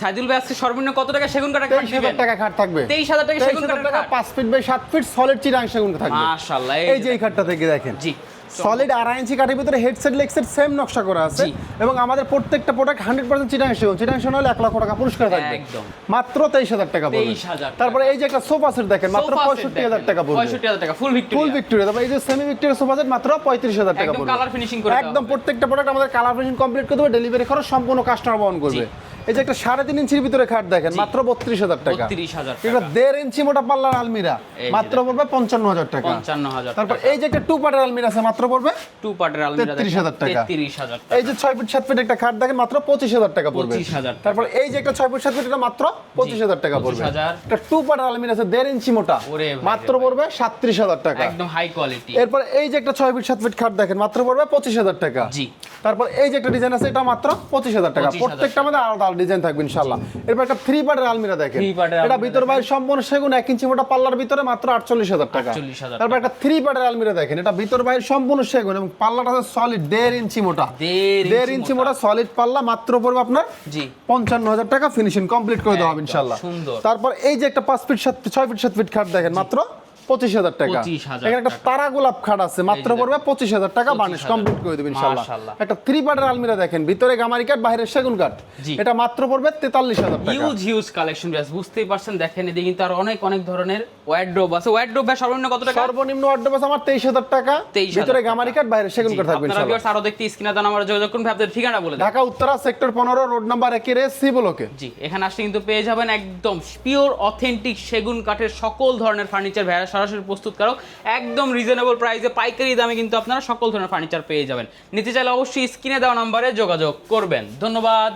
সাইদুল ভাই আজকে সর্বনিম্ন কত টাকা সেগুন কাঠের খাট দিবেন? 23000 টাকা খাট থাকবে। 23000 টাকা সেগুন কাঠের খাট, 5 feet by 7 feet solid Chittagong সেগুন থাকবে। মাশাআল্লাহ। এই যে এই খাটটা থেকে দেখেন, জি সলিড 2.5 ইঞ্চি কাঠের ভিতরে হেডসেট লেগসেট সেম নকশা করা আছে এবং আমাদের প্রত্যেকটা প্রোডাক্ট 100% চিটাং সেগুন। চিটাং সেগুন হলে 1 লক্ষ টাকা পুরস্কার থাকবে একদম, মাত্র 23000 টাকা পড়বে। 23000। তারপরে এই যে একটা সোফা সেট দেখেন মাত্র 65000 টাকা পড়বে। 65000 টাকা ফুল ভিক্টোরিয়া। ফুল ভিক্টোরিয়া। তারপর এই যে সেমি ভিক্টোরিয়া সোফা সেট মাত্র 35000 টাকা একদম পড়বে। কালার ফিনিশিং করে একদম প্রত্যেকটা প্রোডাক্ট আমাদের কালার ফিনিশিং কমপ্লিট করে দেবে, ডেলিভারি খরচ সম্পূর্ণ কাস্টমার বহন করবে। এই যে একটা 3.5 ইঞ্চির ভিতরে খাট দেখেন মাত্র 32000 টাকা। 32000 টাকা। এটা 1.5 ইঞ্চি মোটা পাল্লার আলমিরা মাত্র পড়বে 55000 টাকা। 55000 টাকা। তারপর এই যে একটা 2 পার্টের আলমিরা আছে মাত্র পড়বে 2 পার্টের আলমিরা 33000 টাকা। 33000 টাকা। এই যে 6 ফিট 7 ফিট একটা খাট দেখেন মাত্র 25000 টাকা পড়বে। 25000 টাকা। তারপর এই যে একটা 6 ফিট 7 ফিট এটা মাত্র 25000 টাকা পড়বে। 25000। একটা 2 পার্টের আলমিরা আছে 1.5 ইঞ্চি মোটা ওরে ভাই মাত্র পড়বে 37000 টাকা। একদম হাই কোয়ালিটি। এরপর এই যে একটা 6 ফিট 7 ফিট খাট দেখেন মাত্র পড়বে 25000 টাকা। জি। তারপর এই যে একটা ডিজাইন আছে এটা মাত্র 25000 টাকা। 25000 প্রত্যেকটা আমাদের আলাদা আলাদা ডিজাইন থাকবে ইনশাআল্লাহ। এরপর একটা 3 পার্টের আলমিরা দেখেন, 3 পার্টের এটা আলমিরা ভিতর বাইরে সম্পূর্ণ সেগুন 1 ইঞ্চি মোটা পাল্লার ভিতরে মাত্র 48000 টাকা। 48000 তারপর একটা 3 পার্টের আলমিরা দেখেন, এটা ভিতর বাইরে সম্পূর্ণ সেগুন এবং পাল্লাটা আছে সলিড 1.5 ইঞ্চি মোটা। 1.5 ইঞ্চি মোটা সলিড পাল্লা মাত্র পড়বে আপনার জি 55000 টাকা। ফিনিশিং কমপ্লিট করে দেওয়া হবে ইনশাআল্লাহ। সুন্দর। তারপর এই যে একটা 5 ফিট 7 6 ফিট 7 ফিট খাট দেখেন মাত্র 25000 টাকা। 25000 এখানে একটা তারা গোলাপ খাট আছে মাত্র পড়বে 25000 টাকা। বার্নিশ 25000 কমপ্লিট করে দেবেন ইনশাআল্লাহ। মাশাআল্লাহ। একটা 3 পার্টের আলমিরা দেখেন, ভিতরে গামারি কাঠ বাইরে সেগুন কাঠ, জি। এটা মাত্র পড়বে 43000 টাকা। হিউজ কালেকশন গাইস, বুঝতেই পারছেন। দেখেন এদিকে কিন্তু আর অনেক ধরনের ওয়ার্ড্রোব আছে। ওয়ার্ড্রোব ভাই সর্বনিম্ন কত টাকা? সর্বনিম্ন অর্ডার আছে আমার 23000 টাকা। 23000 ভিতরে গামারি কাঠ বাইরে সেগুন কাঠ থাকবে আপনারা ইনশাআল্লাহ। ভিউয়ার্স আরো দেখতে স্ক্রিনে দেন আমার যোগাযোগ করুন। ভাই আপনাদের ঠিকানা বলে দেন। Dhaka Uttara sector 15 road number 1 এর সি ব্লকে। জি, এখানে আসলে কিন্তু পেয়ে যাবেন একদম পিওর অথেন্টিক সেগুন কাঠের সকল ধরনের ফার্নিচার। ভাইরা সরাসরি প্রস্তুতকারক, একদম রিজনেবল প্রাইসে পাইকারি দামে কিন্তু আপনারা সকল ধরনের ফার্নিচার পেয়ে যাবেন। নিতে চাইলে অবশ্যই স্ক্রিনে দেওয়া নম্বরে যোগাযোগ করবেন। ধন্যবাদ।